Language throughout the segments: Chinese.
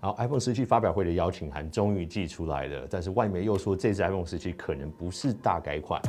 好 ，iPhone 17发表会的邀请函终于寄出来了，但是外媒又说这次 iPhone 17可能不是大改款。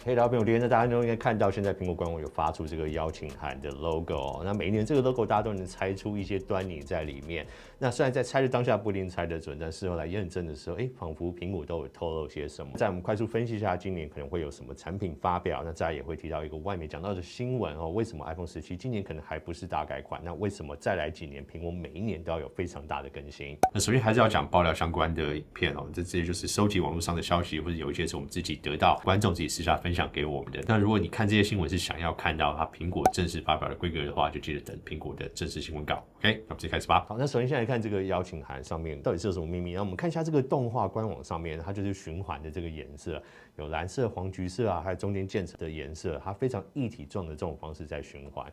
嘿，老朋友，大家都应该看到，现在苹果官网有发出这个邀请函的 logo 哦。那每一年这个 logo 大家都能猜出一些端倪在里面。那虽然在猜的当下不一定猜得准，但事后来验证的时候，仿佛苹果都有透露些什么。在我们快速分析一下今年可能会有什么产品发表，那再来也会提到一个外媒讲到的新闻哦，为什么 iPhone 17今年可能还不是大改款？那为什么再来几年苹果每一年都要有非常大的更新？那首先还是要讲爆料相关的影片哦，这些就是收集网络上的消息，或者有一些是我们自己得到观众自己私下分享给我们的。那如果你看这些新闻是想要看到它苹果正式发表的规格的话，就记得等苹果的正式新闻稿。OK， 那我们直接开始吧。好，那首先先来看这个邀请函上面到底是有什么秘密。然后我们看一下这个动画官网上面，它就是循环的这个颜色，有蓝色、黄橘色啊，还有中间渐层的颜色，它非常一体状的这种方式在循环。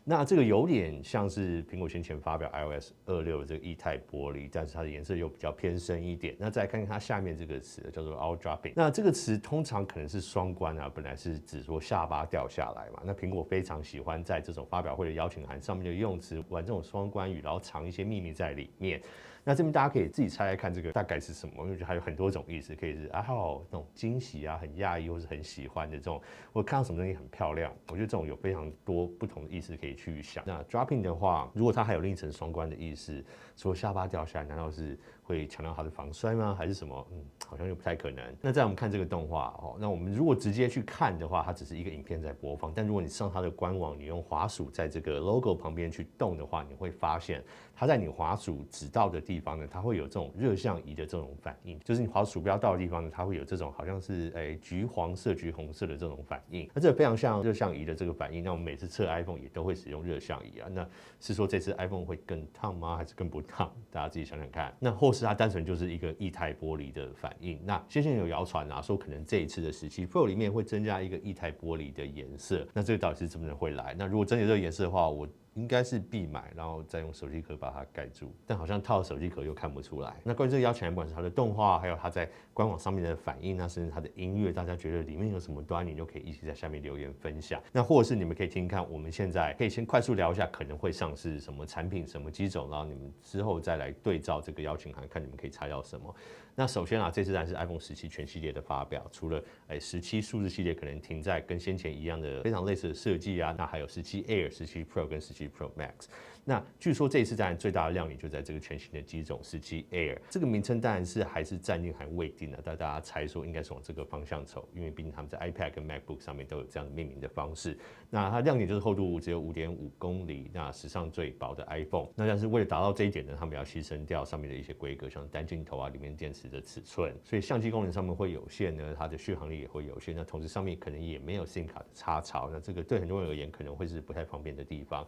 那这个有点像是苹果先前发表 iOS 26的这个液态玻璃，但是它的颜色又比较偏深一点。那再来看看它下面这个词叫做 out dropping， 那这个词通常可能是双关啊，本来是指说下巴掉下来嘛。那苹果非常喜欢在这种发表会的邀请函上面的用词玩这种双关语，然后藏一些秘密在里面。那这边大家可以自己猜猜看，这个大概是什么？因为我觉得还有很多种意思，可以是好那种惊喜啊、很讶异或是很喜欢的这种，或看到什么东西很漂亮，我觉得这种有非常多不同的意思可以去想。那 dropping 的话，如果它还有另一层双关的意思，说下巴掉下来，难道是会强调它的防摔吗？还是什么？好像又不太可能。那再我们看这个动画哦，那我们如果直接去看的话，它只是一个影片在播放。但如果你上它的官网，你用滑鼠在这个 logo 旁边去动的话，你会发现它在你滑鼠指到的地方呢，它会有这种热像仪的这种反应，就是你滑鼠标到的地方呢，它会有这种好像是橘黄色、橘红色的这种反应。那这个非常像热像仪的这个反应。那我们每次测 iPhone 也都会使用热像仪啊。那是说这次 iPhone 会更烫吗？还是更不烫？大家自己想想看。那或是它单纯就是一个液态玻璃的反应。那先前有谣传啊，说可能这一次的17 Pro 里面会增加一个液态玻璃的颜色。那这个到底是怎么能会来？那如果真有这个颜色的话，我应该是必买，然后再用手机壳把它盖住，但好像套手机壳又看不出来。那关于这个邀请函，不管是它的动画，还有它在官网上面的反应，那甚至它的音乐，大家觉得里面有什么端倪，都可以一起在下面留言分享。那或者是你们可以听听看，我们现在可以先快速聊一下可能会上市什么产品、什么机种，然后你们之后再来对照这个邀请函，看你们可以猜到什么。那首先啊，这次当然是 iPhone 17全系列的发表，除了17数字系列可能停在跟先前一样的非常类似的设计啊，那还有17 Air、17 Pro 跟17 Pro Max。那据说这一次当然最大的亮点就在这个全新的机种17 Air， 这个名称当然是还是暂定还未定的，但大家猜说应该是往这个方向走，因为毕竟他们在 iPad 跟 MacBook 上面都有这样的命名的方式。那它亮点就是厚度只有 5.5 公厘，那史上最薄的 iPhone。那但是为了达到这一点呢，他们要牺牲掉上面的一些规格，像单镜头啊、里面电池的尺寸，所以相机功能上面会有限呢，它的续航力也会有限。那同时上面可能也没有 SIM 卡的插槽，那这个对很多人而言可能会是不太方便的地方。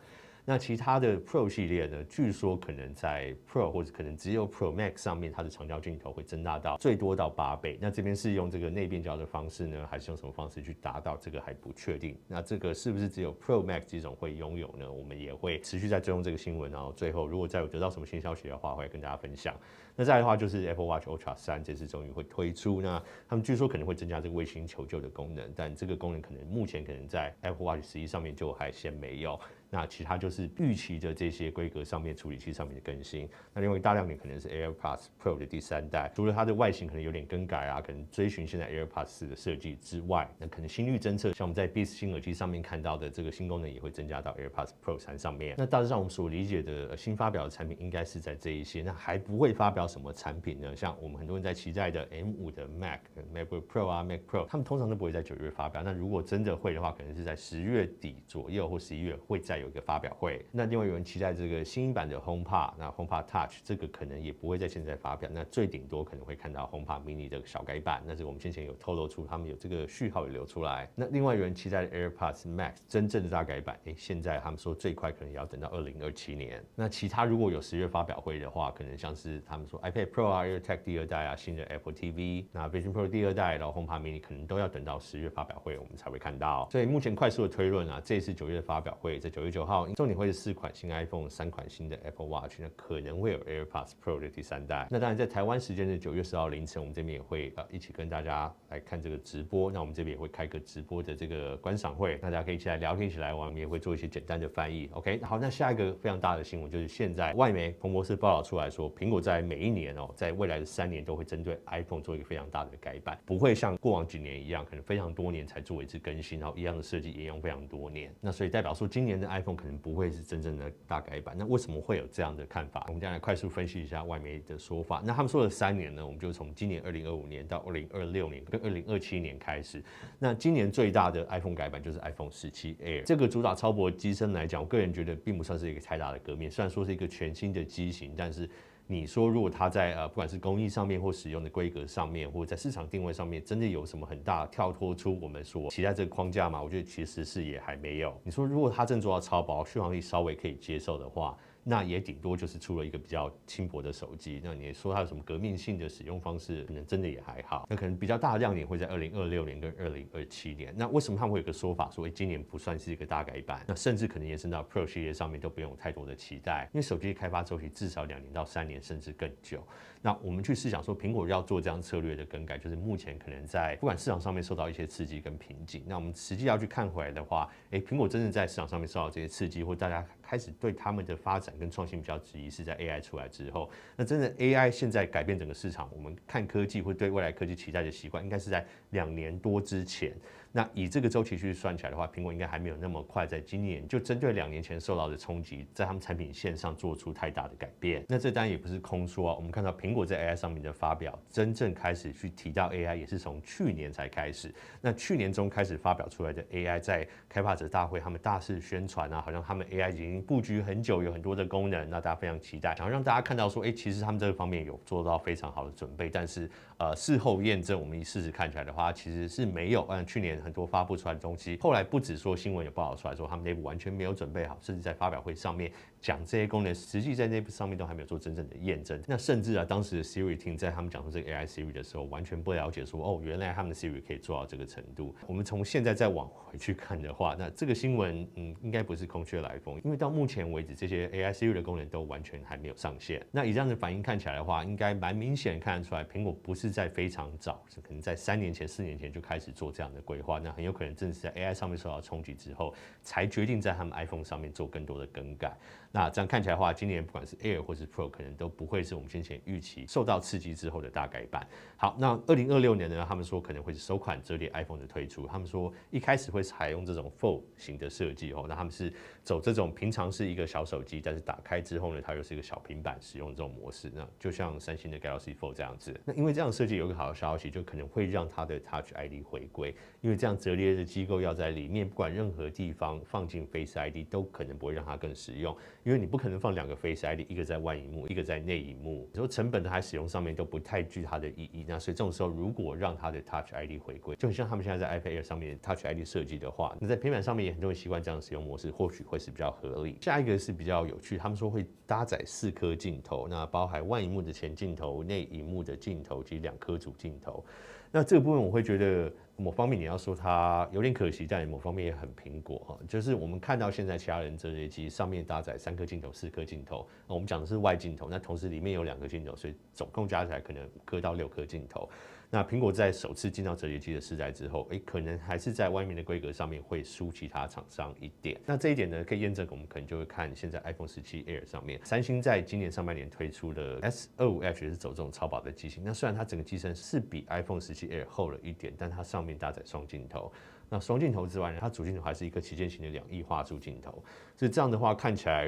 那其他的 Pro 系列呢，据说可能在 Pro 或者可能只有 Pro Max 上面，它的长焦镜头会增大到最多到8倍。那这边是用这个内变焦的方式呢，还是用什么方式去达到？这个还不确定。那这个是不是只有 Pro Max 这种会拥有呢？我们也会持续在追踪这个新闻，然后最后如果再有得到什么新消息的话，会跟大家分享。那再来的话就是 Apple Watch Ultra 3这次终于会推出，那他们据说可能会增加这个卫星求救的功能，但这个功能可能目前可能在 Apple Watch 11上面就还先没有。那其他就是预期的这些规格上面、处理器上面的更新。那另外一大亮点可能是 AirPods Pro 的第3代，除了它的外形可能有点更改啊，可能追寻现在 AirPods 4的设计之外，那可能心率侦测，像我们在 Beats 新耳机上面看到的这个新功能也会增加到 AirPods Pro 3上面。那大致上我们所理解的新发表的产品应该是在这一些，那还不会发表什么产品呢？像我们很多人在期待的 M5 的 MacBook Pro 啊 Mac Pro， 他们通常都不会在9月发表。那如果真的会的话，可能是在10月底左右或11月会再有一个发表会。那另外有人期待这个新版的 HomePod， 那 HomePod Touch 这个可能也不会在现在发表，那最顶多可能会看到 HomePod Mini 的小改版。那这个我们先前有透露出他们有这个序号也流出来。那另外有人期待的 AirPods Max 真正的大改版，现在他们说最快可能也要等到2027年。那其他如果有10月发表会的话，可能像是他们说 iPad Pro 啊、AirTag 第2代啊、新的 Apple TV， 那 Vision Pro 第2代，然后 HomePod Mini 可能都要等到10月发表会我们才会看到。所以目前快速的推论啊，这次9月的发表会，在9月9号，重点会是4款新 iPhone、3款新的 Apple Watch， 那可能会有 AirPods Pro 的第3代。那当然，在台湾时间的9月10号凌晨，我们这边也会一起跟大家来看这个直播。那我们这边也会开个直播的这个观赏会，大家可以一起来聊天，一起来玩，我们也会做一些简单的翻译。OK， 好，那下一个非常大的新闻就是现在外媒彭博社报道出来说，苹果在每一年在未来的3年都会针对 iPhone 做一个非常大的改版，不会像过往几年一样，可能非常多年才做一次更新，然后一样的设计沿用非常多年。那所以代表说，今年的 iPhone 可能不会是真正的大改版。那为什么会有这样的看法？我们将来快速分析一下外媒的说法。那他们说的3年呢，我们就从今年2025年到2026年跟2027年开始。那今年最大的 iPhone 改版就是 iPhone 17 Air， 这个主打超薄机身来讲，我个人觉得并不算是一个太大的革命。虽然说是一个全新的机型，但是你说如果它在不管是工艺上面或使用的规格上面，或者在市场定位上面，真的有什么很大跳脱出我们所期待这个框架吗？我觉得其实是也还没有。你说如果它真做到超薄，续航力稍微可以接受的话，那也顶多就是出了一个比较轻薄的手机。那你说它有什么革命性的使用方式，可能真的也还好。那可能比较大的亮点会在2026年跟2027年。那为什么他们会有个说法说，今年不算是一个大改版？那甚至可能延伸到 Pro 系列上面都不用有太多的期待，因为手机开发周期至少2年到3年，甚至更久。那我们去试想说，苹果要做这样策略的更改，就是目前可能在不管市场上面受到一些刺激跟瓶颈。那我们实际要去看回来的话，苹果真正在市场上面受到这些刺激，或大家开始对他们的发展跟创新比较质疑，是在 AI 出来之后。那真的 AI 现在改变整个市场，我们看科技或对未来科技期待的习惯，应该是在2年多之前。那以这个周期去算起来的话，苹果应该还没有那么快在今年就针对2年前受到的冲击，在他们产品线上做出太大的改变。那这当然也不是空说啊，我们看到苹果在 AI 上面的发表，真正开始去提到 AI 也是从去年才开始。那去年中开始发表出来的 AI， 在开发者大会他们大肆宣传啊，好像他们 AI 已经布局很久，有很多的功能，那大家非常期待，想要让大家看到说，其实他们这个方面有做到非常好的准备。但是事后验证，我们事实看起来的话，其实是没有。去年很多发布出来的东西，后来不止说新闻有报道出来说他们内部完全没有准备好，甚至在发表会上面讲这些功能，实际在内部上面都还没有做真正的验证。那甚至当时的 Siri Team 在他们讲出这个 AI Siri 的时候，完全不了解说，原来他们的 Siri 可以做到这个程度。我们从现在再往回去看的话，那这个新闻应该不是空穴来风，因为到目前为止，这些 AI Siri 的功能都完全还没有上线。那以这样的反应看起来的话，应该蛮明显看得出来，苹果不是在非常早，可能在3年前、4年前就开始做这样的规划。那很有可能正是在 AI 上面受到冲击之后，才决定在他们 iPhone 上面做更多的更改。那这样看起来的话，今年不管是 Air 或是 Pro， 可能都不会是我们先前预期受到刺激之后的大改版。好，那2026年呢，他们说可能会是首款折叠 iPhone 的推出。他们说一开始会采用这种 Fold 型的设计那他们是走这种平常是一个小手机，但是打开之后呢，它又是一个小平板使用这种模式。那就像三星的 Galaxy Fold 这样子。那因为这样设计有一个好的消息，就可能会让它的 Touch ID 回归，因为这样折叠的机构要在里面不管任何地方放进 Face ID 都可能不会让它更实用，因为你不可能放2个 Face ID， 一个在外萤幕，一个在内萤幕，你说成本还使用上面都不太具它的意义。那所以这种时候，如果让它的 Touch ID 回归，就很像他们现在在 iPad Air 上面 Touch ID 设计的话，那在平板上面也很多人习惯这样的使用模式，或许会是比较合理。下一个是比较有趣，他们说会搭载4颗镜头，那包含外萤幕的前镜头、内萤幕的镜头及2颗主镜头。那这个部分我会觉得，某方面你要说它有点可惜，但某方面也很苹果就是我们看到现在其他人折叠机上面搭载3颗镜头、4颗镜头，我们讲的是外镜头，那同时里面有2个镜头，所以总共加起来可能5颗到6颗镜头。那苹果在首次进到折叠机的世代之后，可能还是在外面的规格上面会输其他厂商一点。那这一点呢，可以验证我们可能就会看现在 iPhone 17 Air 上面，三星在今年上半年推出的 S25H 也是走这种超薄的机型。那虽然它整个机身是比 iPhone 17 Air 厚了一点，但它上面搭载双镜头。那双镜头之外呢，它主镜头还是一个旗舰型的2亿画素镜头，所以这样的话看起来，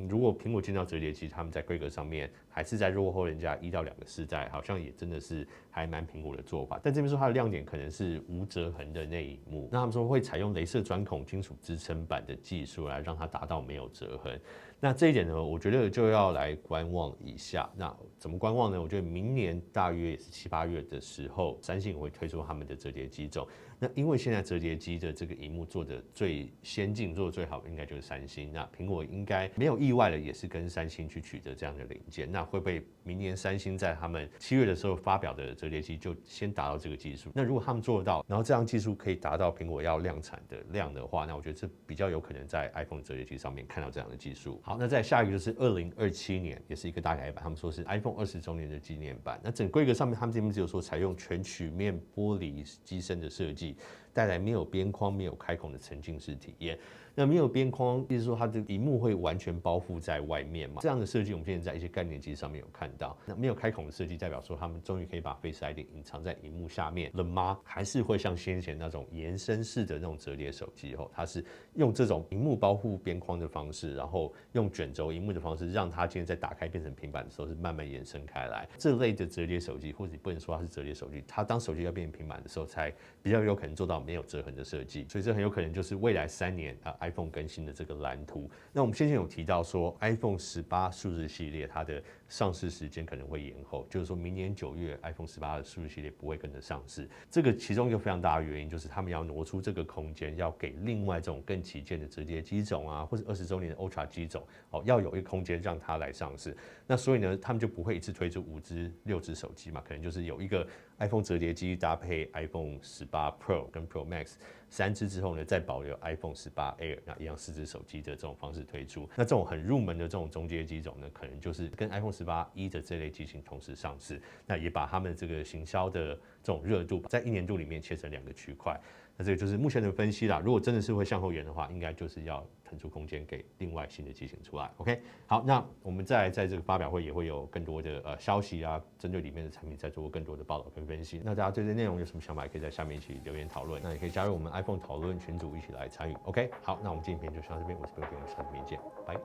如果苹果进到折叠机，他们在规格上面还是在落后人家1到2个世代，好像也真的是还蛮苹果的做法。但这边说它的亮点可能是无折痕的内萤幕，那他们说会采用雷射钻孔金属支撑板的技术来让它达到没有折痕。那这一点呢，我觉得就要来观望一下。那怎么观望呢？我觉得明年大约也是7、8月的时候，三星会推出他们的折叠机种。那因为现在折叠机的这个萤幕做的最先进、做的最好的应该就是三星。那苹果应该没有意外的，也是跟三星去取得这样的零件。那会不会明年三星在他们7月的时候发表的折叠机就先达到这个技术？那如果他们做得到，然后这样技术可以达到苹果要量产的量的话，那我觉得这比较有可能在 iPhone 折叠机上面看到这样的技术。好，那再下一个就是2027年，也是一个大改版，他们说是 iPhone20周年的纪念版。那整规格上面，他们这边只有说采用全曲面玻璃机身的设计，带来没有边框、没有开孔的沉浸式体验。那没有边框，意思说它的萤幕会完全包覆在外面嘛？这样的设计，我们现在在一些概念机上面有看到。那没有开孔的设计，代表说他们终于可以把 Face ID 隐藏在萤幕下面了吗？还是会像先前那种延伸式的那种折叠手机它是用这种萤幕包覆边框的方式，然后用卷轴萤幕的方式，让它今天在打开变成平板的时候是慢慢延伸开来。这类的折叠手机，或者你不能说它是折叠手机，它当手机要变成平板的时候，才比较有可能做到没有折痕的设计。所以这很有可能就是未来3年iPhone 更新的这个蓝图。那我们先前有提到说 ，iPhone 18数字系列它的上市时间可能会延后，就是说明年9月 iPhone 18的数字系列不会跟着上市。这个其中一个非常大的原因就是他们要挪出这个空间，要给另外这种更旗舰的折叠机种或者20周年的 Ultra 机种要有一个空间让它来上市。那所以呢，他们就不会一次推出5只、6只手机嘛，可能就是有一个 iPhone 折叠机搭配 iPhone 18 Pro 跟 Pro Max 3只之后呢，再保留 iPhone 18 Air， 那一样4只手机的这种方式推出。那这种很入门的这种中阶机种呢，可能就是跟 iPhone 18的这类机型同时上市，那也把他们这个行销的这种热度在1年度里面切成2个区块。那这个就是目前的分析啦。如果真的是会向后延的话，应该就是要腾出空间给另外新的机型出来。OK， 好，那我们再在这个发表会也会有更多的消息针对里面的产品再做更多的报道跟分析。那大家对这内容有什么想法，也可以在下面一起留言讨论。那也可以加入我们 iPhone 讨论群组一起来参与。OK， 好，那我们今天影片就上到这边，我是 Bill， 我们下次影片见，拜。